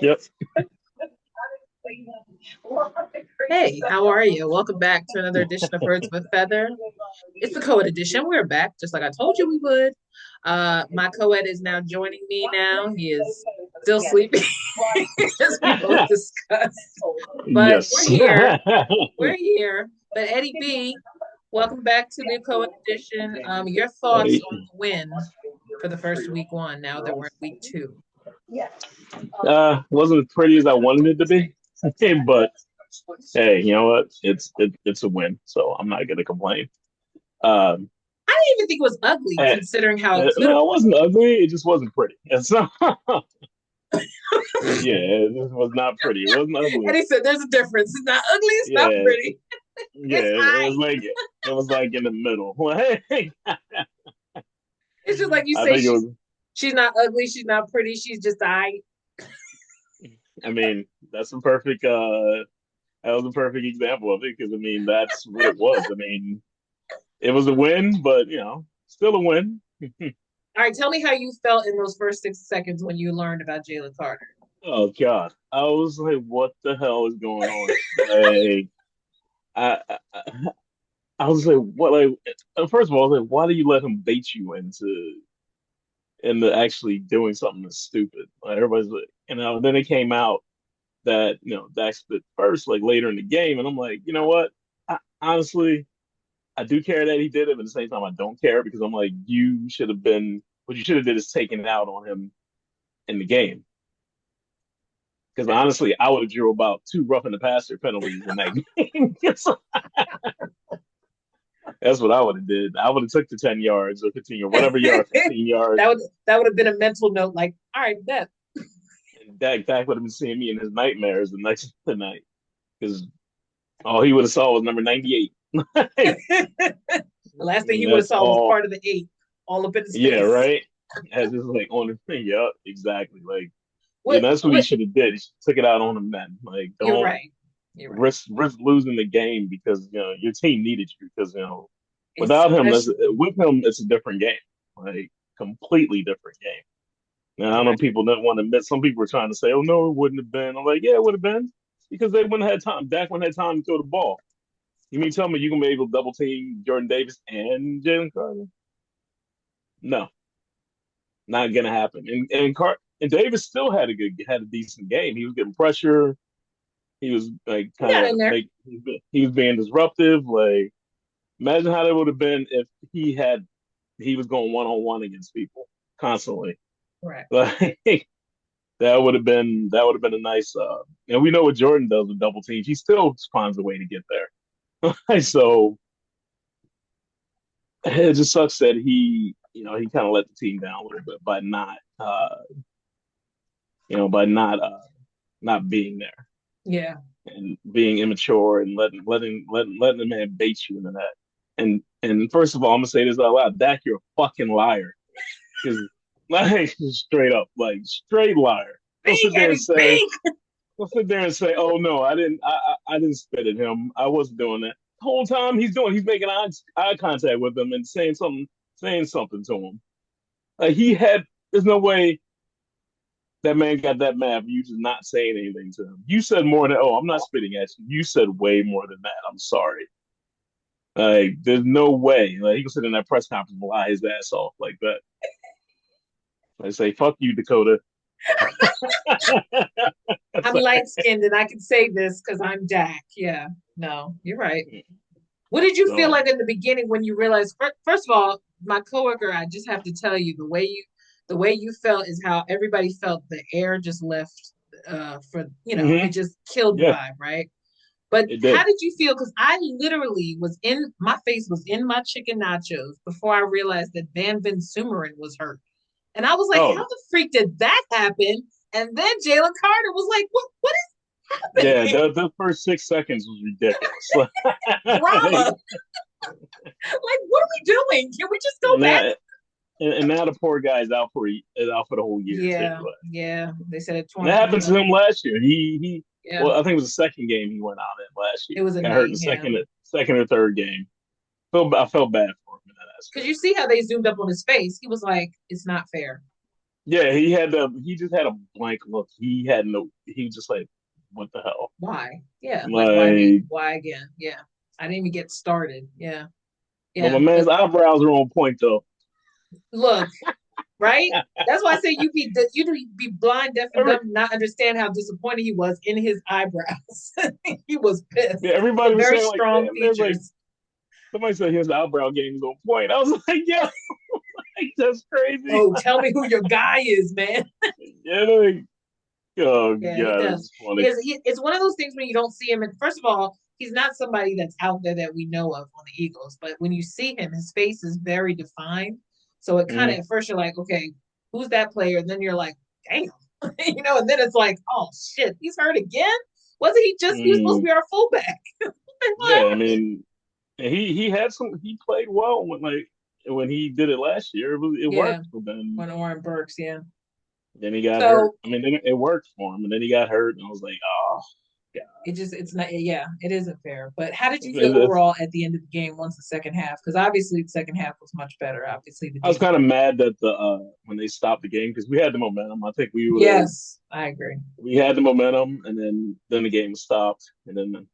Yep. Hey, how are you? Welcome back to another edition of Birds of a Feather. It's the co-ed edition. We're back, just like I told you we would. My co-ed is now joining me now. He is still sleeping, as we both discussed. But we're Yes. here. We're here. But Eddie B, welcome back to the co-ed edition. Your thoughts Hey, on the win for the first week one, now that we're in week two. wasn't as pretty as I wanted it to be, but hey, you know what? It's a win, so I'm not gonna complain. Um, I didn't even think it was ugly, eh, considering how it could have. no, it wasn't ugly. It just wasn't pretty. It's not. Yeah, it just was not pretty. It wasn't And ugly. he said, "There's a difference. It's not ugly. It's not Yeah, pretty. yeah. It's high." It was like in the middle. Hey, It's just like you I say, think it she's was. she's not ugly, she's not pretty, she's just high. I mean, that's a perfect. That was a perfect example of it because I mean that's what it was. I mean, it was a win, but still a win. All right, tell me how you felt in those first 6 seconds when you learned about Jalen Carter. Oh God, I was like, what the hell is going on? Like, I I was like, what? Like, first of all, I was like, why do you let him bait you into actually doing something that's stupid? Like, everybody's like, then it came out that Dak split first, like later in the game, and I'm like, you know what? Honestly, I do care that he did it, but at the same time, I don't care because I'm like, you should have been. What you should have did is taken it out on him in the game. Because honestly, I would have drew about two roughing the passer penalties in that game. That's what I would have did. I would have took the 10 yards or 15 or whatever yard, 15 yards, that would that would have been a mental note, like, all right, bet. and Dak would have been seeing me in his nightmares the next night because all he would have saw was number 98. The last thing he would have That's saw was all. part of the eight all up in his Yeah, face. right. As just like on the thing. Yep, exactly. Like, What that's what he what should have did. He took it out on him then. Like, you're don't right. You're right. risk losing the game because your team needed you because without him, Especially with him it's a different game, like completely different game. And I you're know right. people didn't want to admit. Some people were trying to say, "Oh no, it wouldn't have been." I'm like, "Yeah, it would have been because they wouldn't have had time. Dak wouldn't have had time to throw the ball. You mean tell me you gonna be able to double team Jordan Davis and Jalen Carter? No, not gonna happen. And Davis still had a decent game. He was getting pressure. He was like He kind got of in there. make he was being disruptive. Like imagine how that would have been if he was going 1-on-1 against people constantly. Right. Like that would have been a nice. And we know what Jordan does with double teams. He still finds a way to get there. So it just sucks that he kind of let the team down a little bit by not being there Yeah. and being immature and letting the man bait you into that. And first of all, I'm gonna say this out loud, Dak, you're a fucking liar. Because like straight up, like straight liar. Don't Big sit there and Eddie, say, big. don't sit there and say, oh no, I didn't spit at him. I wasn't doing that. The whole time he's making eye contact with him and saying something to him. Like there's no way that man got that mad for you just not saying anything to him. You said more than, oh, I'm not spitting at you. You said way more than that. I'm sorry. Like, there's no way. Like, he can sit in that press conference and lie his ass off like that. I say, fuck you, Dakota. I'm light skinned and I can say this because I'm Dak. Yeah. No, you're right. What did you feel So, like in the beginning when you realized? First of all, my coworker, I just have to tell you, the way you felt is how everybody felt. The air just left. For it mhm, just killed the yeah, vibe, right? But it how did. did you feel? Because I literally was in my face was in my chicken nachos before I realized that Van Sumeren was hurt, and I was like, "How Oh, the freak did that happen?" And then Jalen Carter was like, "What is yeah, happening? the first 6 seconds was ridiculous. Drama? Like, what are we doing? Can we just go and back?" that and now the poor guy's out for the whole year too. Yeah, yeah. They said it And torn that happened to ACL. him last year. Yeah, Well, I think it was the second game he went out in last it year. was a Got hurt in knee. the Yeah, second or third game. I felt bad for him in that because aspect. you see how they zoomed up on his face. He was like, "It's not fair." Yeah, he just had a blank look. He had no. He was just like, what the hell? Why? Yeah, like why me? Like, Why again? Yeah, I didn't even get started. Yeah, but my yeah. man's But eyebrows are on point though. look, right? That's why I say you be blind, deaf, and Every, dumb, not understand how disappointed he was in his eyebrows. He was yeah, pissed. He everybody had was very saying like, strong damn, there's like features. somebody said his eyebrow game is on point. I was like, yeah, like, that's crazy. Oh, tell me who your guy is, man. Yeah, like, oh Yeah, he god, does. it's funny. It's one of those things when you don't see him. And first of all, he's not somebody that's out there that we know of on the Eagles. But when you see him, his face is very defined. So it kind of Mm, at first you're like, okay, who's that player? And then you're like, damn, And then it's like, oh shit, he's hurt again. Wasn't he just? He was supposed to mm. be our fullback. What Yeah, I happened? mean, he had some. He played well when he did it last year. It Yeah, worked, but then when Oren Burks, yeah. then he got hurt. So I mean, then it worked for him, and then he got hurt, and I was like, oh god. it's not, yeah, it isn't fair. But how did you feel It's, overall at the end of the game once the second half? Because obviously the second half was much better. Obviously the I was defense. kind of mad that the when they stopped the game because we had the momentum. I think Yes, I agree. we had the momentum, and then the game stopped, and then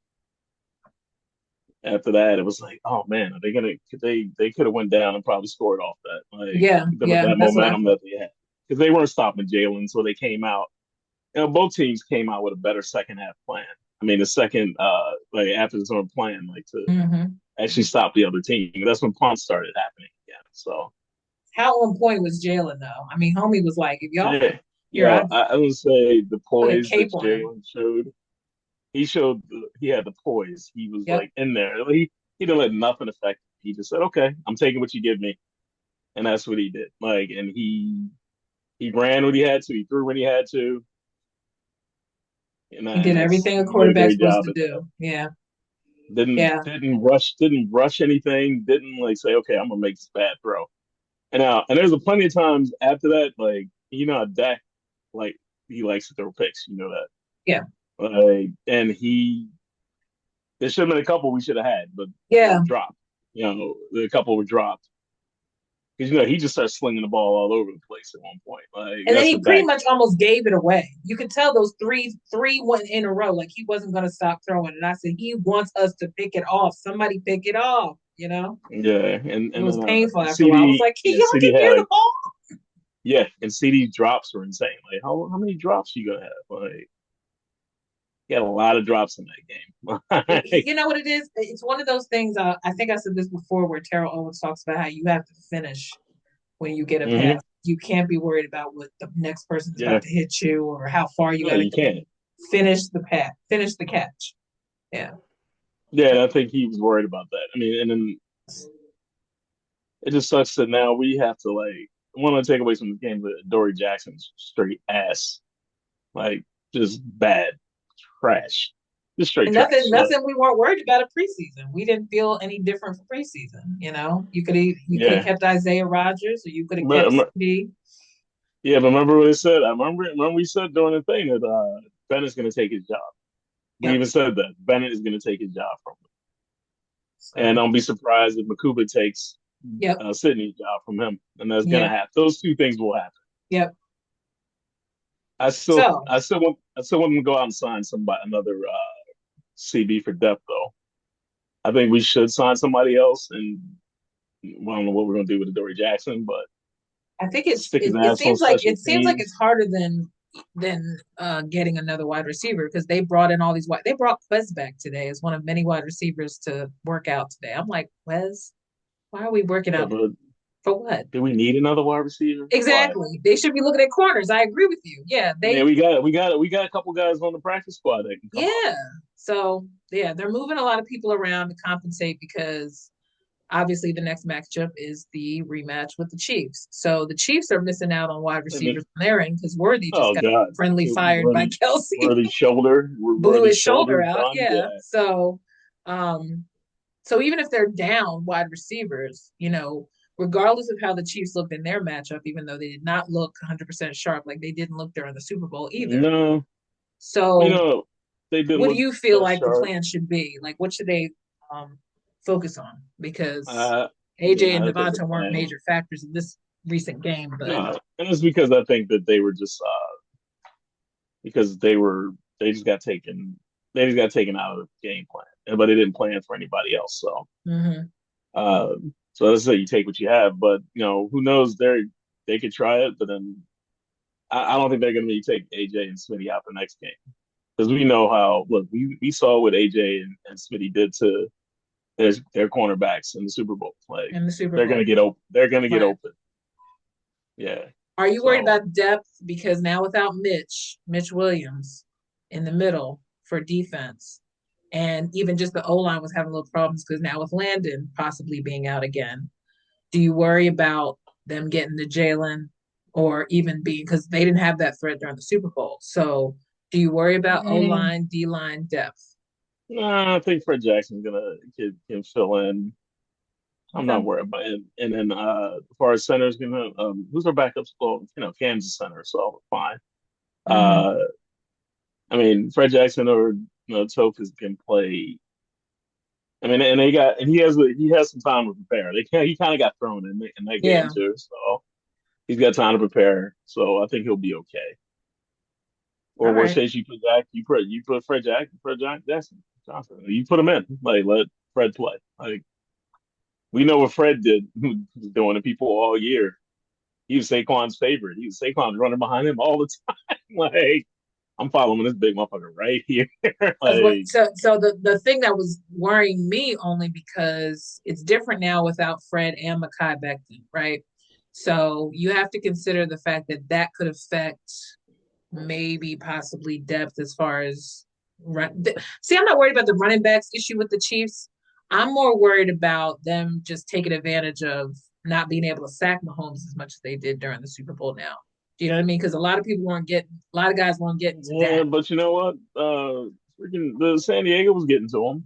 after that, it was like, oh man, are they gonna? They could have went down and probably scored off that, like Yeah, yeah, that that's what I momentum thought. that they had because they weren't stopping Jalen, so they came out. Both teams came out with a better second half plan. I mean, the second, like after the sort of plan, like to Hmm. actually stop the other team. That's when punts started happening again. So How on point was Jalen though? I mean, homie was like, if y'all yeah, here, yeah, I I would say the put a poise that cape on him. Jalen showed. He had the poise. He was Yep. like in there. He didn't let nothing affect him. He just said, "Okay, I'm taking what you give me," and that's what he did. Like, and he ran when he had to. He threw when he had to, He did and that's everything a he did a quarterback's great supposed job to at that. do. Yeah. Didn't Yeah. didn't rush anything. Didn't like say, "Okay, I'm gonna make this bad throw." And there's a plenty of times after that, like Dak, like he likes to throw picks. You know that. Yeah. And there should have been a couple we should have had, but Yeah. dropped. The couple were dropped because he just started slinging the ball all over the place at one point. Like And then that's he what pretty Dak much almost gave it away. You could tell those three went in a row. Like he wasn't going to stop throwing. And I said, he wants us to pick it off. Somebody pick it off. did. Yeah, It and was then painful after a while. I was CD, like, can yeah, y'all CD get had near the like ball? yeah, and CD drops were insane. Like how many drops you gonna have? Like he had a lot of drops in that game. Like, You know what it is? It's one of those things. I think I said this before, where Terrell Owens talks about how you have to finish when you get a hmm pass. You can't be worried about what the next person's yeah, about to hit you or how far you no, got to you go. can't. Finish the pass. Finish the catch. Yeah. Yeah, and I think he was worried about that. I mean, and then it just sucks that now we have to like one of the takeaways from the game that Dory Jackson's straight ass, like just bad trash, just straight And nothing, trash. Like nothing. We weren't worried about a preseason. We didn't feel any different for preseason. You could have yeah, kept Isaiah Rogers, or you could have kept but, CD. yeah, but remember what it said? I remember we said during the thing that Bennett's going to take his job. We Yep. even said that Bennett is going to take his job from him, and So don't be surprised if Makuba takes yep. Sydney's job from him, and that's going to Yep. happen. Those two things will happen. Yep. I still, So I still want them to go out and sign somebody, another CB for depth though. I think we should sign somebody else, and well, I don't know what we're going to do with Dory Jackson, but I think stick his ass on special it seems like teams. it's harder than getting another wide receiver because they brought in all these wide. They brought Quez back today as one of many wide receivers to work out today. I'm like, Quez, why are we working Yeah, out but for what? do we need another wide receiver? Why? Exactly. They should be looking at corners. I agree with you. Yeah, I mean, they we got a couple guys on the practice squad that can come up. yeah. So yeah, they're moving a lot of people around to compensate because obviously the next matchup is the rematch with the Chiefs. So the Chiefs are missing out on wide And then, receivers on their end because Worthy just oh got God, friendly fired by Kelsey. Blew Worthy his shoulder shoulder out. done. Yeah. Yeah, Um, so even if they're down wide receivers, regardless of how the Chiefs looked in their matchup, even though they did not look 100% sharp, like they didn't look during the Super Bowl either. no, you So know they didn't what do look you feel that like the sharp. plan should be? Like what should they um, focus on? Because I mean, AJ and I think the Devonta weren't plan. major factors in this recent game, but No, and it's because I think that they were just because they just got taken out of the game plan, but they didn't plan for anybody else. mhm. So let's say you take what you have, but who knows? They could try it, but then I don't think they're going to be take AJ and Smitty out the next game because we know how. Look, we saw what AJ and Smitty did to their cornerbacks in the Super Bowl. Like In the Super they're going to Bowl. get open. They're going to get Right. open. Yeah. Are you worried So about depth? Because now without Mitch Williams in the middle for defense, and even just the O line was having little problems because now with Landon possibly being out again, do you worry about them getting to Jalen or even being because they didn't have that threat during the Super Bowl? So do you worry about O mm, line, D line depth? nah, I think Fred Jackson's gonna can fill in. I'm Okay. not worried about it. And then as far as center's gonna who's our backups? Well, Kansas center, so fine. Mm-hmm. Uh I mean Fred Jackson or Tophus can play. I mean, and he has some time to prepare. He kind of got thrown in that game Yeah. too, so he's got time to prepare. So I think he'll be okay. All Or worst right. case, you put Fred Jackson Johnson. You put him in. Like let Fred play. Like we know what Fred did was doing to people all year. He was Saquon's favorite. He was Saquon's running behind him all the time. Like I'm following this big motherfucker right here. Because what Like so the thing that was worrying me only because it's different now without Fred and Makai Becton, right? So you have to consider the fact that that could affect maybe possibly depth as far as run. See, I'm not worried about the running backs issue with the Chiefs. I'm more worried about them just taking advantage of not being able to sack Mahomes as much as they did during the Super Bowl now. Do you know what I mean? Because a lot of guys weren't getting to yeah, Dak. but you know what? Freaking the San Diego was getting to him.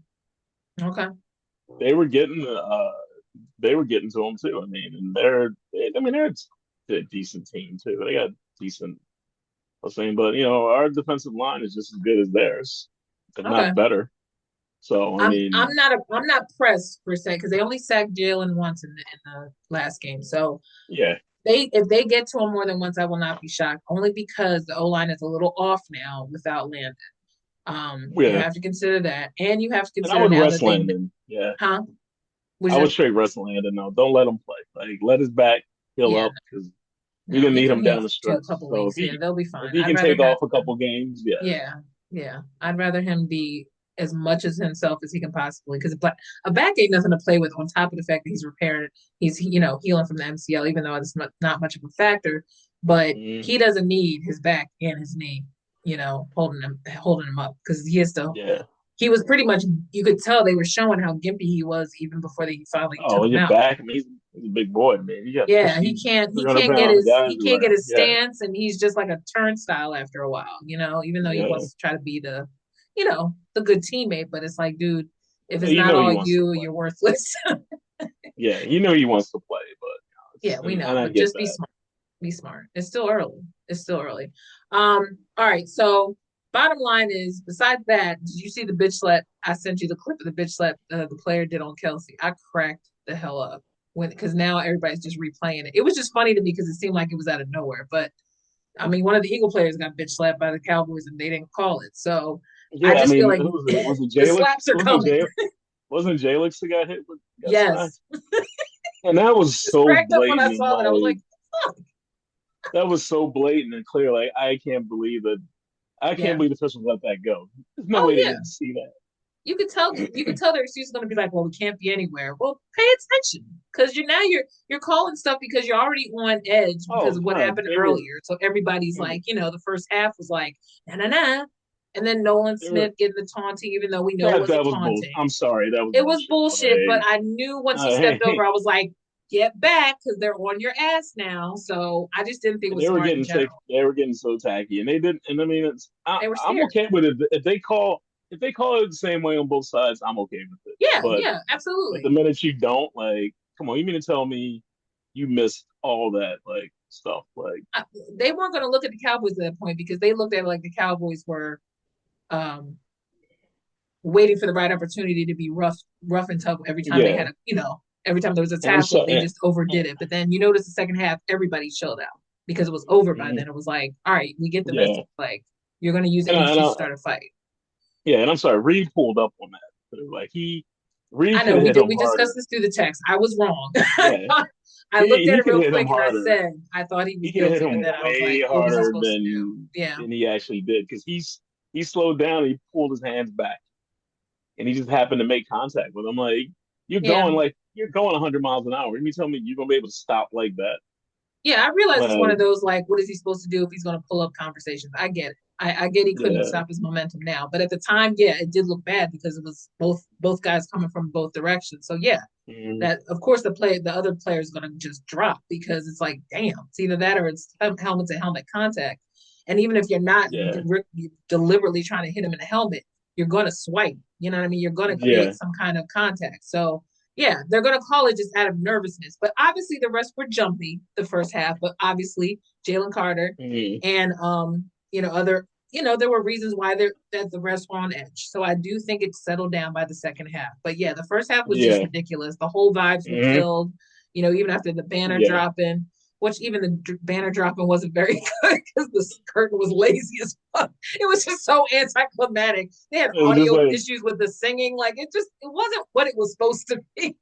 Okay. They were getting they were getting to him too. I mean, and they're a decent team too. They got decent. I was saying, but our defensive line is just as good as theirs, if Okay. not better. So I I'm mean, not pressed per se because they only sacked Jalen once in the last game. So yeah, they if they get to him more than once, I will not be shocked. Only because the O line is a little off now without Landon. You yeah. have to consider that, and you have to And I consider would now rest that they, Landon. Yeah, huh? Was I would your straight rest Landon. No, don't let him play. Like let his back heal yeah up because we're no gonna he need can him heal down the for a stretch. couple So weeks. Yeah, they'll be if fine. he I'd can rather take have off a couple games, yeah, yeah yeah I'd rather him be as much as himself as he can possibly because a back ain't nothing to play with. On top of the fact that he's repaired, he's healing from the MCL, even though it's not much of a factor. But mm, he doesn't need his back and his knee, holding him up because he is still yeah. he was pretty much you could tell they were showing how gimpy he was even before they finally Oh, took when him you're out. back, I mean, he's a big boy, man. You got Yeah, he's he 300 can't get pound his guys he can't get around. his Yeah, stance and he's just like a turnstile after a while, even though he yeah. wants to try to be the good teammate, but it's like, dude, if it's You not know all he wants to you, play. you're worthless. Yeah, you know he wants to play, but Yeah, we and know, I but get just be that. smart. Be smart. It's still early. It's still early. All right, so bottom line is besides that, did you see the bitch slap? I sent you the clip of the bitch slap the player did on Kelsey. I cracked the hell up when because now everybody's just replaying it. It was just funny to me because it seemed like it was out of nowhere. But I mean, one of the Eagle players got bitch slapped by the Cowboys and they didn't call it. So I Yeah, I just feel mean, like who was it? Was it the Jalix? slaps are Wasn't coming. Jal? Wasn't Jalix that got smacked? Yes. And that was Just so cracked up when I blatant and saw that. I was like, like fuck. that was so blatant and clear. Like I can't believe it. I can't Yeah. believe the officials let that go. There's no Oh way they yeah. didn't see that. You could tell their excuse is going to be like, well, we can't be anywhere. Well, pay attention because you're calling stuff because you're already on edge because Oh of what no, happened they were. earlier. So everybody's They were. like, the first half was like na na na, and then Nolan They were Smith getting the taunting, even though we know it that wasn't was bull. taunting. I'm sorry, that was It was bullshit. bullshit, but Like, I knew once he stepped over, hey, I was like, get back because they're on your ass now. So I just didn't think it was they were smart in getting sick. general. They were getting so tacky, and they didn't. And I mean, They were I'm scared. okay with it if they call it the same way on both sides. I'm okay with it. Yeah, yeah, But the absolutely. minute you don't, like, come on, you mean to tell me you missed all that like stuff? Like, I, they weren't going to look at the Cowboys at that point because they looked at it like the Cowboys were um, waiting for the right opportunity to be rough and tough every time they yeah, had a. Every time there was a And I'm tackle, so they just overdid it. But then you notice the second half, everybody chilled out because it was over by mhm, then. It was like, all right, we get the yeah, message. Like, you're going to use and I, and energy to I, start a fight. yeah, and I'm sorry, Reed pulled up on that. Like Reed I could know have we hit did. him We discussed harder. this through the text. I was wrong. Yeah, I looked at he it could have real hit him quick and I harder. said I thought he was He could have hit guilty, but him then I was way like, what was he harder supposed to do? Yeah, than he actually did because he slowed down. He pulled his hands back, and he just happened to make contact with him. yeah. Like you're going 100 miles an hour. You mean tell me you're gonna be able to stop like that? Yeah, I realize it's one Like of those like, what is he supposed to do if he's going to pull up conversations? I get it. I get he couldn't yeah, stop his momentum now, but at the time, yeah, it did look bad because it was both guys coming from both directions. So yeah, mm, that of course the other player is going to just drop because it's like, damn, it's either that or it's helmet to helmet contact. And even if you're not yeah, deliberately trying to hit him in the helmet, you're going to swipe. You know what I mean? You're going to create yeah, some kind of contact. So yeah, they're going to call it just out of nervousness. But obviously, the rest were jumpy the first half. But obviously, Jalen Carter mm, and other there were reasons why that the rest were on edge. So I do think it settled down by the second half. But yeah, the first half was just yeah, ridiculous. The whole vibes were mm, killed. Even after the banner yeah. dropping, which even the banner dropping wasn't very good because the curtain was lazy as fuck. It was just so anticlimactic. They had It was just audio like issues with the singing. Like it wasn't what it was supposed to be.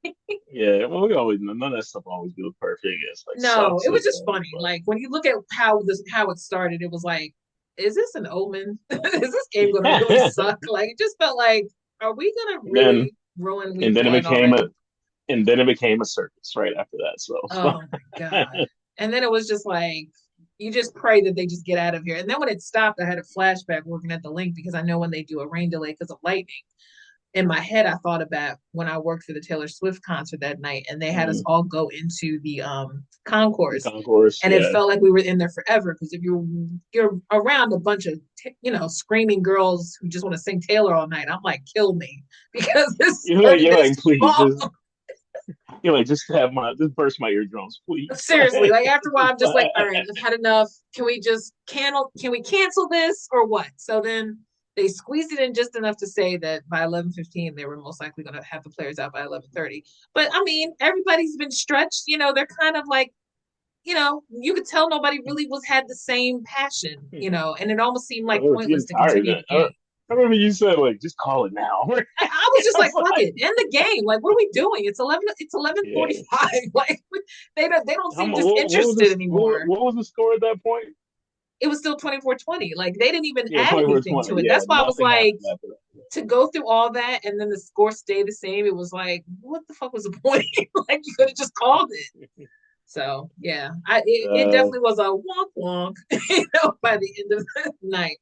yeah. Well, we always none of that stuff always goes perfect. It's like No, sucks it was just sometimes, funny. Like when you look at how it started, it was like, is this an omen? Is this game gonna really but suck? Like it just felt like, are we gonna and then really ruin and week then it one became already? a circus right after that. So Oh my God. And then it was just like, you just pray that they just get out of here. And then when it stopped, I had a flashback working at the link because I know when they do a rain delay because of lightning. In my head, I thought about when I worked for the Taylor Swift concert that night, and they had us mm, all go into the the concourse, concourse, and it yeah. felt like we were in there forever. Because if you're around a bunch of screaming girls who just want to sing Taylor all night, I'm like, kill me because this You're moment is like, too please, long. just burst my eardrums, please. Seriously, like after a while, I'm just like, all right, I've had enough. Can we just cancel? Can we cancel this or what? So then they squeezed it in just enough to say that by 11:15 they were most likely going to have the players out by 11:30. But I mean, everybody's been stretched. They're kind of like, you could tell nobody really was had the same passion. And it almost seemed They like were pointless getting to tired. continue Man. the game. I remember you said like, just call it now. I was just I like, was fuck like, it, end the game. Like, what are we doing? It's 11. It's yeah. 11:45. Like, they don't How seem much? What was disinterested this? anymore. What was the score at that point? It was still 24-20. Like they didn't even Yeah, add 24 anything 20. to it. Yeah, That's why I was nothing like, happened after that. to go through all that and then the score stayed the same. It was like, what the fuck was the point? Like you could have just called it. So yeah, it Uh, definitely was a wonk wonk, by the end of the night.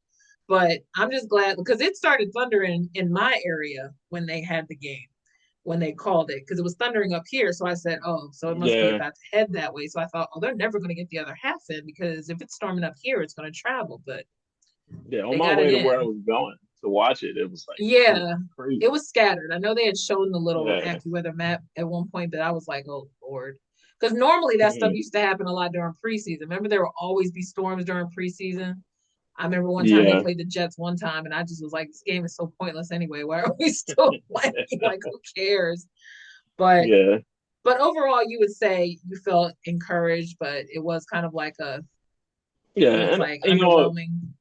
But I'm just glad because it started thundering in my area when they had the game, when they called it, because it was thundering up here. So I said, oh, so it must be yeah, about to head that way. So I thought, oh, they're never going to get the other half in because if it's storming up here, it's going to travel. But yeah. On they my got it way to where I in. was going to watch it, it was like it was Yeah, it crazy. was scattered. I know they had shown the little Yeah. AccuWeather map at one point, but I was like, oh Lord. Because normally that stuff Mhm. used to happen a lot during preseason. Remember, there would always be storms during preseason. I remember one time they Yeah. played the Jets one time, and I just was like, this game is so pointless anyway. Why are we still playing? Like, who cares? But Yeah. but overall, you would say you felt encouraged, but it was kind of like Yeah. it was And like you know what? underwhelming.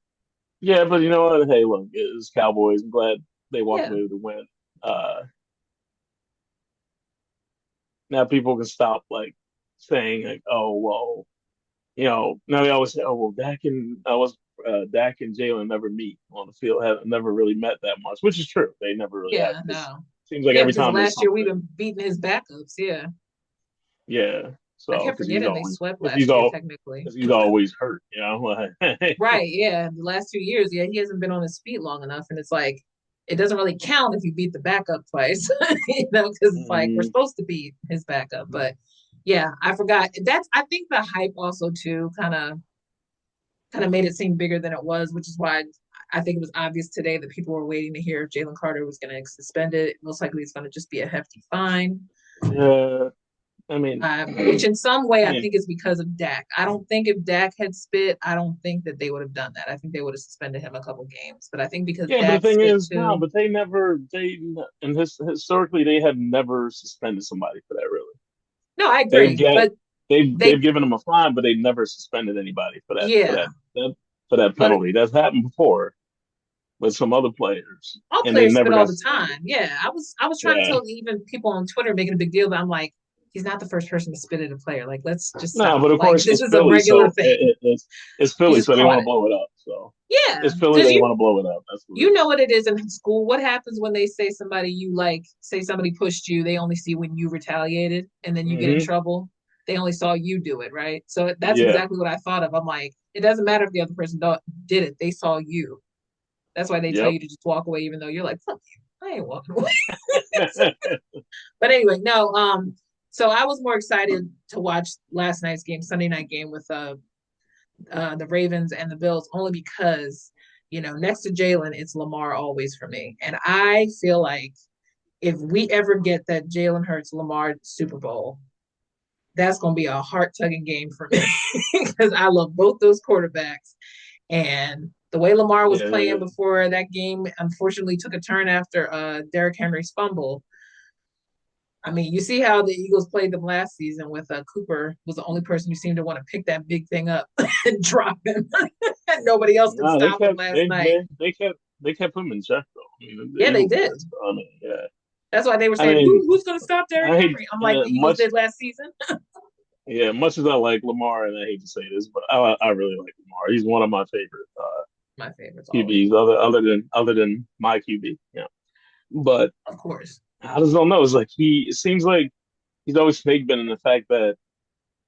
Yeah, but you know what? Hey, look, it's Cowboys. I'm glad they walked Yeah, away with the win. Uh, Now people can stop like saying like, oh well, now they always say, oh well, Dak and Jalen never meet on the field, have never really met that much, which is true. They never really have yeah, because no. it seems like Yeah, every because time there's last year we've something, been beating his backups. Yeah. yeah. I So kept forgetting they swept last year, technically. because he's always hurt, like, Right, yeah. The last 2 years, yeah, he hasn't been on his feet long enough. And it's like, it doesn't really count if you beat the backup twice, because it's like we're mm, supposed to beat his backup. But yeah, I forgot. I think the hype also too kind of made it seem bigger than it was, which is why I think it was obvious today that people were waiting to hear if Jalen Carter was going to suspend it. Most likely it's going to just be a hefty fine. yeah. I mean, Which in some way I I mean, think is because of Dak. I don't think if Dak had spit, I don't think that they would have done that. I think they would have suspended him a couple games. But I think because yeah, but the Dak thing spit is, no, too. but and historically they have never suspended somebody for that. Really, No, I they've agree. get But they've they, given them a fine, but they've never suspended anybody for yeah. that But penalty. That's happened before with some other players, all and they players spit never all got the suspended. time. Yeah, I was trying to Yeah, tell even people on Twitter making a big deal, but I'm like, he's not the first person to spit at a player. Like, let's just no, stop. but of Like, course this it's is a Philly, regular so thing. it's He Philly, just so they caught want to it. blow it up. So Yeah, it's Philly, because they want to blow it up. That's what you it know is. what it is in school. What happens when they say somebody you like, say somebody pushed you, they only see when you retaliated and then you get in Hmm. trouble. They only saw you do it, right? So that's Yeah, exactly what I thought of. I'm like, it doesn't matter if the other person did it. They saw you. That's why they tell yep. you to just walk away, even though you're like, fuck you. I ain't walking away. But anyway, no. So I was more excited to watch last night's game, Sunday night game with the Ravens and the Bills, only because next to Jalen, it's Lamar always for me, and I feel like if we ever get that Jalen Hurts Lamar Super Bowl, that's going to be a heart tugging game for me because I love both those quarterbacks. And the way Lamar was Yeah, playing before that game unfortunately took a turn after Derrick Henry's fumble. I mean, you see how the Eagles played them last season with Cooper was the only person who seemed to want to pick that big thing up and drop him. And nobody else could no, they stop him kept last night. they kept him in check though. I mean, the Yeah, they Eagles did. did. So, I mean, yeah. That's why they were I saying, mean, who's going to stop Derrick I hate Henry? I'm like, the Eagles much. did last season. Yeah, much as I like Lamar, and I hate to say this, but I really like Lamar. He's one of my favorite My favorites always. QBs, other than my QB. Yeah, but Of course. I just don't know. It's like it seems like he's always fake been in the fact that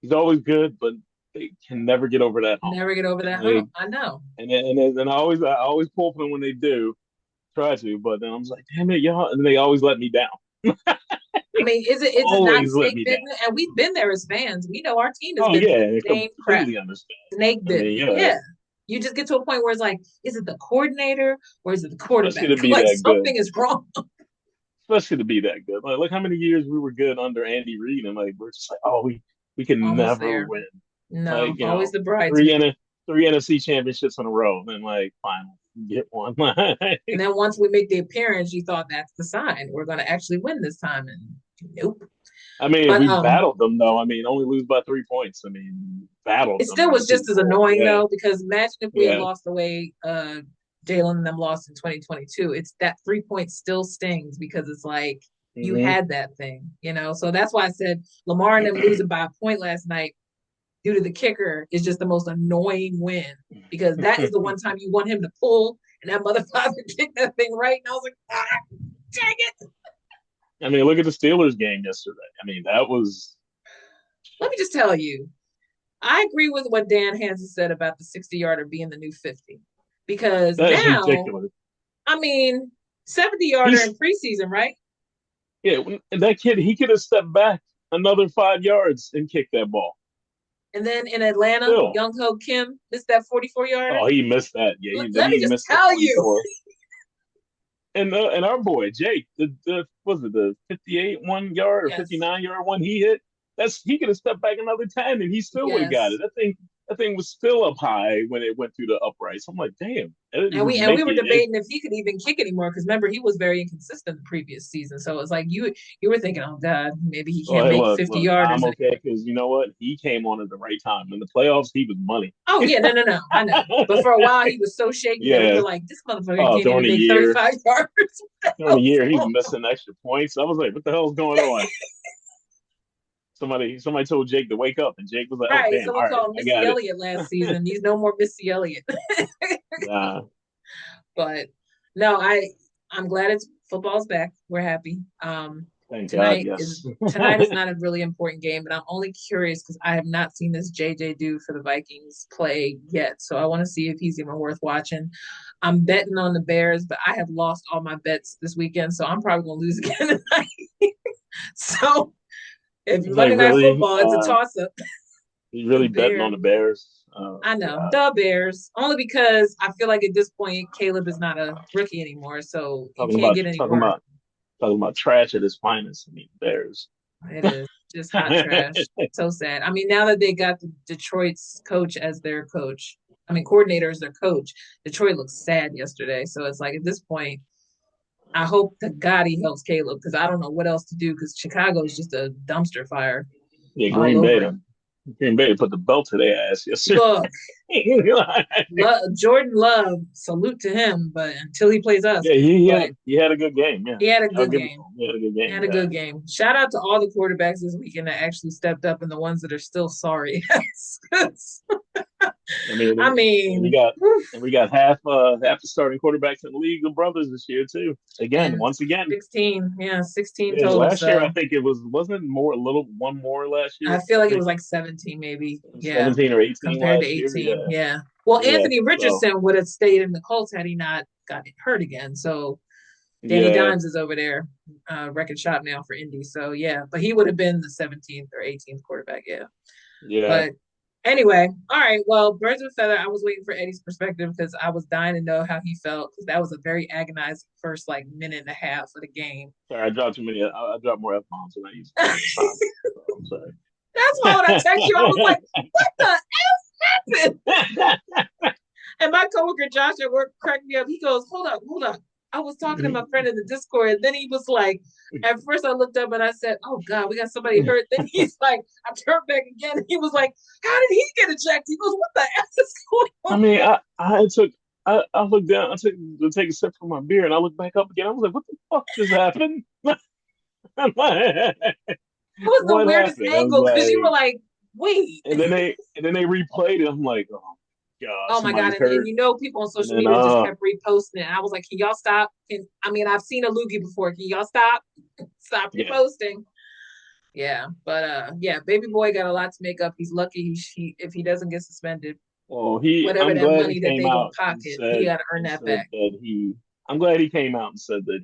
he's always good, but they can never get over that hump. Never get over And that like, hump. I know. and I always pull for them when they do try to, but then I'm just like, damn it, y'all, and they always let me down. I mean, is it not Always let snake me down. bitten? And we've been there as fans. We know our team has Oh been yeah, through I the same crap. completely understand. Snake I mean, bitten. yeah, Yeah. You just get to a point where it's like, is it the coordinator or is it the especially quarterback? to be Like that good. something is wrong. Especially to be that good. Like, look how many years we were good under Andy Reid, and like we're just like, oh, we can Almost never there. win. Like, No, always the bridesmaid. three N three NFC championships in a row, then like finally get one. And then once we make the appearance, you thought that's the sign. We're gonna actually win this time. And nope. I mean, But we battled them though. I mean, only lose by 3 points. I mean, battled it them still in the was Super just as Bowl. annoying Yeah, though, because imagine if we had yeah. lost the way Jalen and them lost in 2022. It's that 3 points still stings because it's like you Hmm. had that thing. So that's why I said Lamar and them losing by a point last night due to the kicker is just the most annoying win because that is the one time you want him to pull and that motherfucker kicked that thing right. And I was like, dang it. I mean, look at the Steelers game yesterday. I mean, that was Let me just tell you, I agree with what Dan Hansen said about the 60-yarder being the new 50 because that is now, ridiculous. I mean, 70-yarder in He's preseason, right? Yeah, that kid, he could have stepped back another 5 yards and kicked that ball. And then in Atlanta, Still, Young Ho Kim missed that 44-yarder. oh, he missed that. Yeah, Let me he just missed the tell you. 44. And our boy Jake, the was it the 58 1 yard or Yes. 59 yard one he hit? He could have stepped back another 10 and he still would have got Yes. it. That thing was still up high when it went through the uprights. I'm like, damn, it And just we make were it. debating if he could even kick anymore because remember he was very inconsistent the previous season. So it's like you were thinking, oh God, maybe he Oh, can't hey, make look, 50 look, yarders I'm okay anymore. because you know what? He came on at the right time. In the playoffs, he was money. Oh yeah, no, no, no, I know. But for a while he was so shaky that we Yeah. were like, this motherfucker Oh, can't even make 35 yards. What the during the hell's year, he's going missing extra points. I was like, what the hell's going on? Somebody told Jake to wake up, and Jake was like, "Oh right. damn, all Someone right, called I Missy got it." Elliott last season. He's no more Missy Elliott. Nah, But no, I'm glad it's football's back. We're happy. thank God, Tonight is yes. tonight is not a really important game, but I'm only curious because I have not seen this JJ do for the Vikings play yet. So I want to see if he's even worth watching. I'm betting on the Bears, but I have lost all my bets this weekend, so I'm probably gonna lose again tonight. So if It's like Monday Night really, Football, it's a toss up. he's The really betting on Bears. the Bears. Oh I know God, the Bears only because I feel like at this point Caleb is not a rookie anymore, so you talking can't about get any talking worse. about talking about trash at his finest. I mean, Bears. It is. Just hot trash. So sad. I mean, now that they got the Detroit's coach as their coach, I mean, coordinator as their coach, Detroit looks sad yesterday. So it's like at this point, I hope to God he helps Caleb because I don't know what else to do because Chicago is just a dumpster fire Yeah, all Green Bay. over. Green Bay put the belt to their ass yesterday. Look, Jordan Love, salute to him, but until he plays us, Yeah, but he had a good game. Yeah, he had a I'll good give it to game. him. He had a good He game. had a Yeah. good game. Shout out to all the quarterbacks this weekend that actually stepped up and the ones that are still sorry. I mean, I and we mean, got half the starting quarterbacks in the league are brothers this year too. Again, and once again. 16, yeah, 16 Yeah, total. last year I So think it wasn't it more a little one more last I year. feel I like it think was like 17, maybe. Yeah, 17 or 18 compared to last year. 18. Yeah, Yeah. Well, yeah. Anthony So Richardson would have stayed in the Colts had he not gotten hurt again. So Danny yeah, Dimes is over there, record shot now for Indy. So yeah, but he would have been the 17th or 18th quarterback. Yeah. yeah. But anyway, all right. Well, birds of a feather. I was waiting for Eddie's perspective because I was dying to know how he felt because that was a very agonizing first like minute and a half of the game. Sorry, I dropped too many. I dropped more f bombs than I used to this time. So I'm sorry. That's why when I text you, I was like, "What the f happened?" And my coworker Josh at work cracked me up. He goes, hold up. I was talking to my friend in the Discord, and then he was like, at first I looked up and I said, "Oh God, we got somebody hurt." Then he's like, I turned back again. And he was like, "How did he get ejected?" He goes, "What the f is going I on?" mean, I looked down, I took to take a sip from my beer, and I looked back up again. I was like, "What the fuck just happened?" It was the What weirdest happened? I was angle because you were like, like, "Wait." and then they replayed it. I'm like, oh god, Oh my God. somebody's And hurt. you know, people on And social then media just kept reposting it. And I was like, can y'all stop? I mean, I've seen a loogie before. Can y'all stop? Stop yeah. reposting. Yeah. But yeah, baby boy got a lot to make up. He's lucky if he doesn't get suspended. Well, Whatever I'm that glad he money that came they gonna out pocket, he gotta earn and that said back. that I'm glad he came out and said that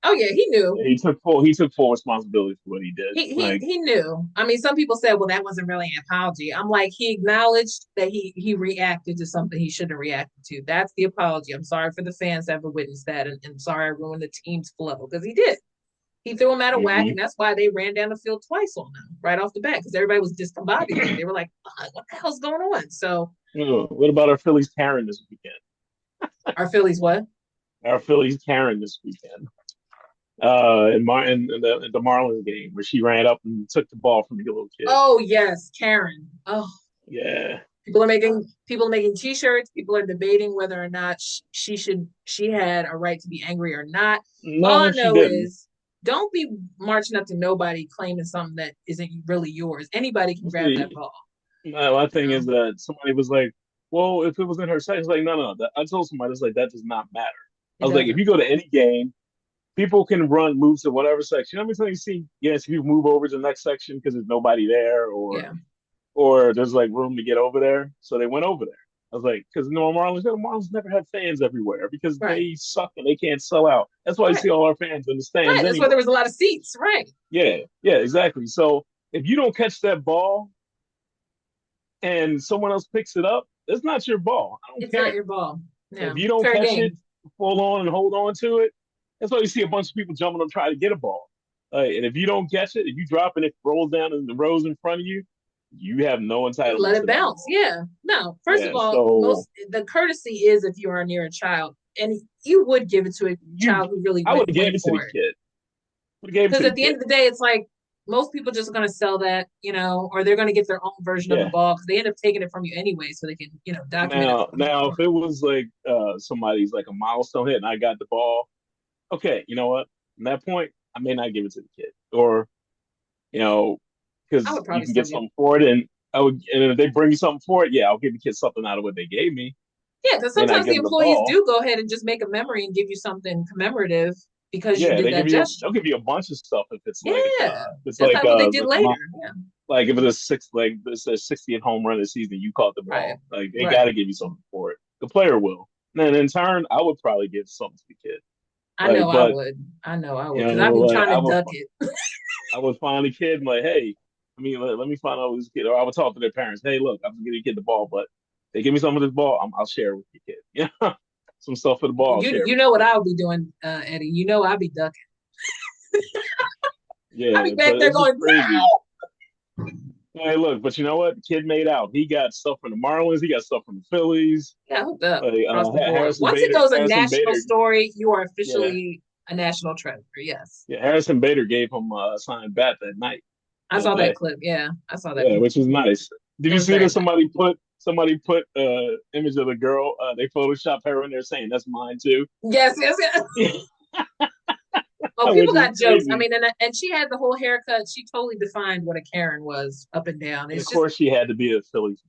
Oh yeah, he knew. he took full responsibility for what he did. Like, He knew. I mean, some people said, well, that wasn't really an apology. I'm like, he acknowledged that he reacted to something he shouldn't have reacted to. That's the apology. I'm sorry for the fans that ever witnessed that, and sorry I ruined the team's flow because he did. He threw him out of whack, mhm. and that's why they ran down the field twice on him right off the bat because everybody was discombobulated. They were like, "What the hell's going on?" So What about our Phillies Karen this weekend? our Phillies, what? Our Phillies Karen this weekend. In the Marlins game where she ran up and took the ball from the little kid. Oh yes, Karen. Oh, Yeah. people are making t-shirts. People are debating whether or not she had a right to be angry or not. All I No, she know didn't. is don't be marching up to nobody claiming something that isn't really yours. Anybody can grab that See, ball. my You thing is know, that somebody was like, "Well, if it was in her section," like, no. I told somebody, it's like that does not matter. I it was like, if doesn't. you go to any game, people can run moves to whatever section. How many times you see? Yes, if you move over to the next section because there's nobody there, Yeah, or there's like room to get over there, so they went over there. I was like, because the Marlins never had fans everywhere because right, they suck and they can't sell out. That's why you right, see all our fans in the right. stands That's why anyway. there was a lot of seats. Right. Yeah, yeah, exactly. So if you don't catch that ball and someone else picks it up, it's not your ball. I don't It's not care. your ball. If Yeah, you don't fair catch it game. full on and hold on to it, that's why you see a bunch of people jumping up trying to get a ball. And if you don't catch it, if you drop it, it rolls down in the rows in front of you, you have no Just let entitlement it to that bounce. ball. Yeah. No. First of Yeah, all, so most the courtesy is if you are near a child, and you would give it to a you, child who really I would have gave went it to the for it. kid. Would have gave it Because to the at the end kid. of the day, it's like most people just going to sell that, or they're going to get their own version of the Yeah. ball because they end up taking it from you anyway, so they can, document it Now, for now, if more. it was like somebody's like a milestone hit and I got the ball, okay, you know what? From that point, I may not give it to the kid, or you know, I because would you probably can still get give. something for it, and and if they bring you something for it, yeah, I'll give the kid something out of what they gave me. Yeah, because May not sometimes the give them the employees ball. do go ahead and just make a memory and give you something commemorative because you Yeah, did that gesture. they'll give you a bunch of stuff if Yeah, that's like what they did like later. Yeah, like if it's a it's a 60th home run this season, you caught the right, ball. Like they got right. to give you something for it. The player will. And then in turn, I would probably give something to the kid. I Like, know I but would. I know I would you because know, I've been like trying to duck it. I would find the kid and like, hey, let me find out this kid, or I would talk to their parents. Hey, look, I'm gonna give the kid the ball, but they give me some of this ball, I'll share it with the kid. Yeah, some stuff for the ball, I'll share it You with know the what kid. I'll be doing, Eddie. You know I'll be ducking. I'll Yeah, be back but there it's just going, crazy. no. Hey, look, but you know what? Kid made out. He got stuff from the Marlins. He got stuff from the Phillies. Yeah, hooked up Like across the board. Harrison Once it Bader. goes a Harrison national Bader. story, you are Yeah, officially a national treasure. Yes. yeah. Harrison Bader gave him a signed bat that night, I that saw that day. clip. Yeah, I saw that Yeah, clip. which was nice. Did It you was see very that nice. somebody put image of the girl? They photoshopped her in there saying that's mine too, Yes, yes, yes. Oh, people which is got jokes. I crazy. mean, and she had the whole haircut. She totally defined what a Karen was up and down. And of It's just, course, she had to be a Phillies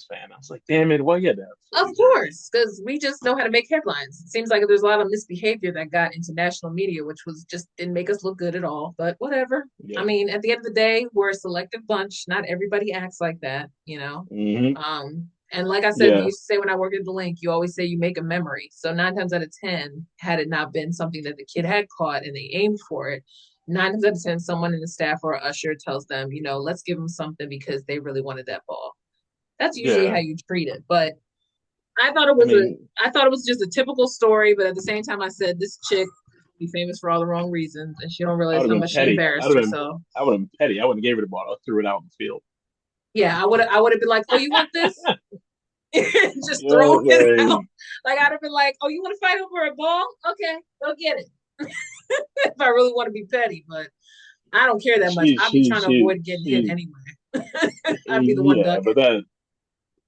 fan. I was like, damn it, why you had to have a of Philly jersey? course, because we just know how to make headlines. It seems like there's a lot of misbehavior that got into national media, which was just didn't make us look good at all. But whatever. I Yeah. mean, at the end of the day, we're a selective bunch. Not everybody acts like that, you know. Hmm. And like I said, we Yeah. used to say when I worked at the link, you always say you make a memory. So 9 times out of 10, had it not been something that the kid had caught and they aimed for it, 9 times out of 10, someone in the staff or usher tells them, let's give them something because they really wanted that ball. That's usually how Yeah. you treat it. But I thought it I was a mean, I thought it was just a typical story, but at the same time I said this chick be famous for all the wrong reasons and she don't I realize would how have been much she petty. embarrassed herself. I would have been petty. I wouldn't have gave her the ball. I threw it out in the field. Yeah, I would have been like, "Oh, you want this?" Just Yeah, throw it out. like, Like I'd have been like, "Oh, you want to fight over a ball? Okay, go get it." If I really want to be petty, but I don't care that much. she, I'd be she, trying to she, avoid getting hit she, anyway. I'd be the one yeah, ducking but that,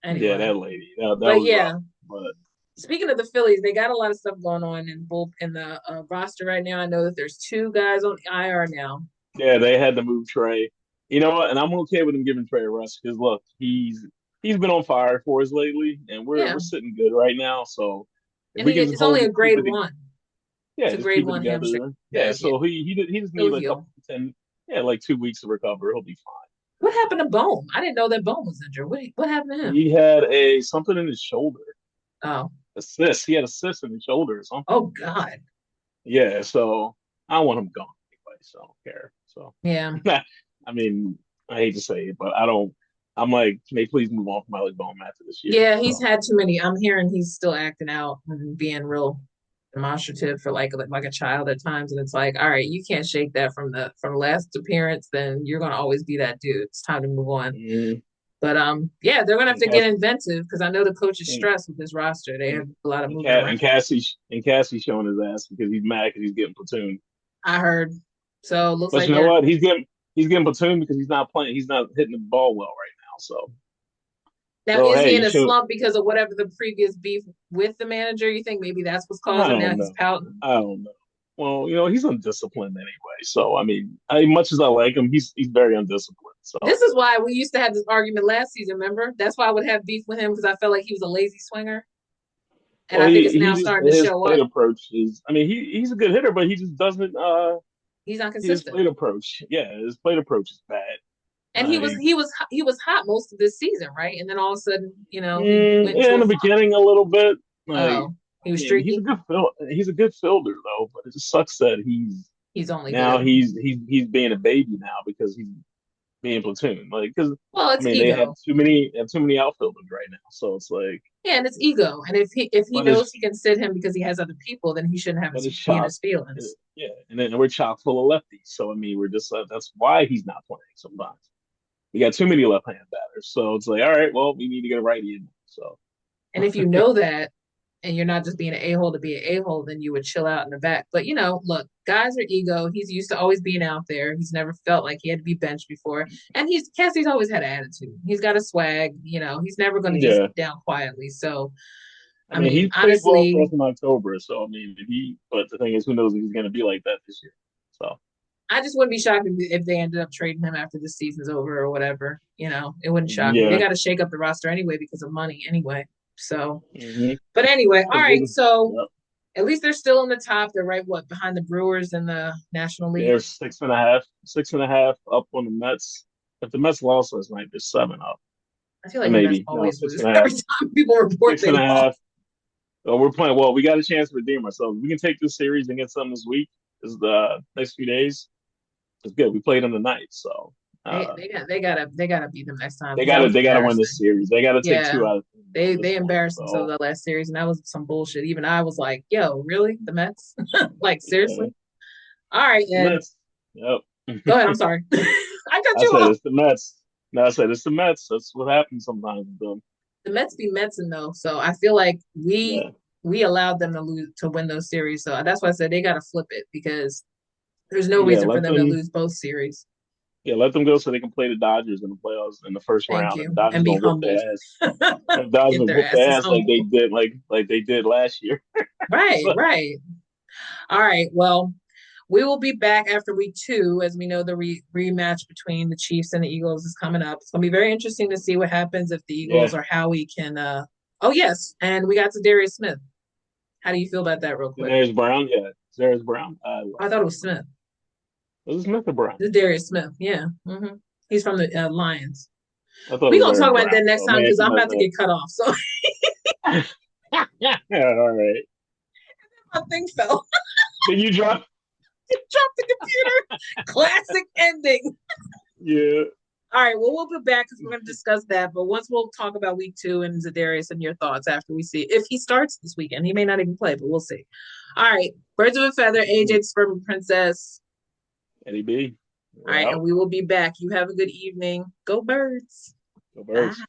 yeah, anyway. that lady, that But was yeah, rough. But speaking of the Phillies, they got a lot of stuff going on in both in the roster right now. I know that there's two guys on IR now. yeah, they had to move Trey. You know what? And I'm okay with him giving Trey a rest because look, he's been on fire for us lately, and we're Yeah, sitting good right now. So if and we can just it's only hold a it, keep grade it, one. It's yeah, a just grade keep it one hamstring. together. Yeah. Yeah, So he just he'll need like a heal. couple 10, yeah, like 2 weeks to recover. He'll be fine. What happened to Bone? I didn't know that Bone was injured. What happened to him? He had a something in his shoulder. Oh, Assist. He had a cyst in his shoulder or something. oh God. Yeah. So I want him gone anyway. So I don't care. So Yeah. I mean, I hate to say it, but I don't. I'm like, can they please move on from Alec Bowman after this year? Yeah, he's So had too many. I'm hearing he's still acting out and being real demonstrative for like a child at times, and it's like, all right, you can't shake that from last appearance. Then you're gonna always be that dude. It's time to move on. mm, But yeah, they're gonna have and to get Cass inventive because I know the coach is and, stressed with this roster. They and, have a lot of moving around. and Cassie showing his ass because he's mad because he's getting platoon. I heard. So it looks But like you know they're what? He's getting platoon because he's not playing. He's not hitting the ball well right now. now So is hey, he in you a should. slump because of whatever the previous beef with the manager? You think maybe that's what's I causing now don't he's know. pouting? I don't know. Well, he's undisciplined anyway. So I mean, much as I like him, he's very undisciplined. So This is why we used to have this argument last season, remember? That's why I would have beef with him because I felt like he was a lazy swinger. And well, I think he it's he now just starting to his show plate up. approach is. I mean, he's a good hitter, but he just doesn't. He's not His consistent. plate approach, yeah, his plate approach is bad. And he was Like, he was he was hot most of this season, right? And then all of a sudden, he went yeah, into in a the funk. beginning a little bit. Like, Oh, he I was mean, streaky. he's a good fielder though, but it just sucks that He's only good now at he's being a baby now because he's being platoon. Like, because well, I it's mean, ego. they have too many outfielders right now. So it's like, Yeah, and it's ego. And if he but knows it's he can sit him because he has other people, then he shouldn't have but his it's be in chock. his feelings. Yeah, and then we're chock full of lefties. So I mean, we're just that's why he's not playing sometimes. We got too many left-hand batters. So it's like, all right, well, we need to get a righty in. So And if you know that and you're not just being an a-hole to be an a-hole, then you would chill out in the back. But look, guys are ego. He's used to always being out there. He's never felt like he had to be benched before. And Cassie's always had an attitude. He's got a swag, he's never gonna just yeah, sit down quietly. So I I mean, mean, he played ball for honestly, us in October. So I mean, but the thing is, who knows if he's going to be like that this year? So I just wouldn't be shocked if they ended up trading him after the season's over or whatever. It wouldn't shock me. They yeah, got to shake up the roster anyway because of money anyway. So, mm-hmm. but anyway, all Because right. So yep, at least they're still in the top. They're right what behind the Brewers in the National League. they're 6.5 up on the Mets. If the Mets lost last night, they're 7 up. I feel Or like the Mets maybe no, always six lose and a half, every time people report six they and a lost. half. We're playing well. We got a chance to redeem ourselves. We can take this series and get something this week. Is the next few days. It's good. We played them tonight, so They uh, they got they gotta beat them next time because that was they gotta win embarrassing. this series. They gotta take Yeah, two out of they this they one. embarrassed themselves So that last series, and that was some bullshit. Even I was like, "Yo, really, the Mets? Like yeah, seriously?" All right, the Ed. Mets. Yep. Go ahead. I'm sorry. I cut I you said off. it's the Mets. No, I said it's the Mets. That's what happens sometimes with them. The Mets be Metsing though, so I feel like we Yeah, we allowed them to lose to win those series. So that's why I said they got to flip it because there's no yeah. reason for them to lose both series. Let them go so they can play the Dodgers in the playoffs in the first Thank round, and the you, Dodgers and be gonna whoop humbled. their ass. And the Dodgers Get gonna their whoop their asses ass humbled. like they did last year. Right, So right. All right. Well, we will be back after week two, as we know the rematch between the Chiefs and the Eagles is coming up. It's gonna be very interesting to see what happens if the Eagles yeah, or how we can. Oh yes, and we got to Darius Smith. How do you feel about that, real quick? Daenerys Brown, yeah, Daenerys Brown. I thought it was Smith. Was it Smith or Brown? It's Darius Smith. Yeah, he's from the Lions. I thought it We was gonna talk Daenerys about that Brown. next So I time may because actually I'm mess about to get cut off. So up. Yeah, all right. my thing fell. Did you drop? Drop the computer. Classic ending. Yeah. All right, well, we'll be back because we're going to discuss that. But once we'll talk about week two and Zadarius and your thoughts after we see if he starts this weekend. He may not even play, but we'll see. All right, Birds of a Feather, AJ Sperm Princess. Eddie B. All We're right, and out. we will be back. You have a good evening. Go Birds. Go Bye. Birds.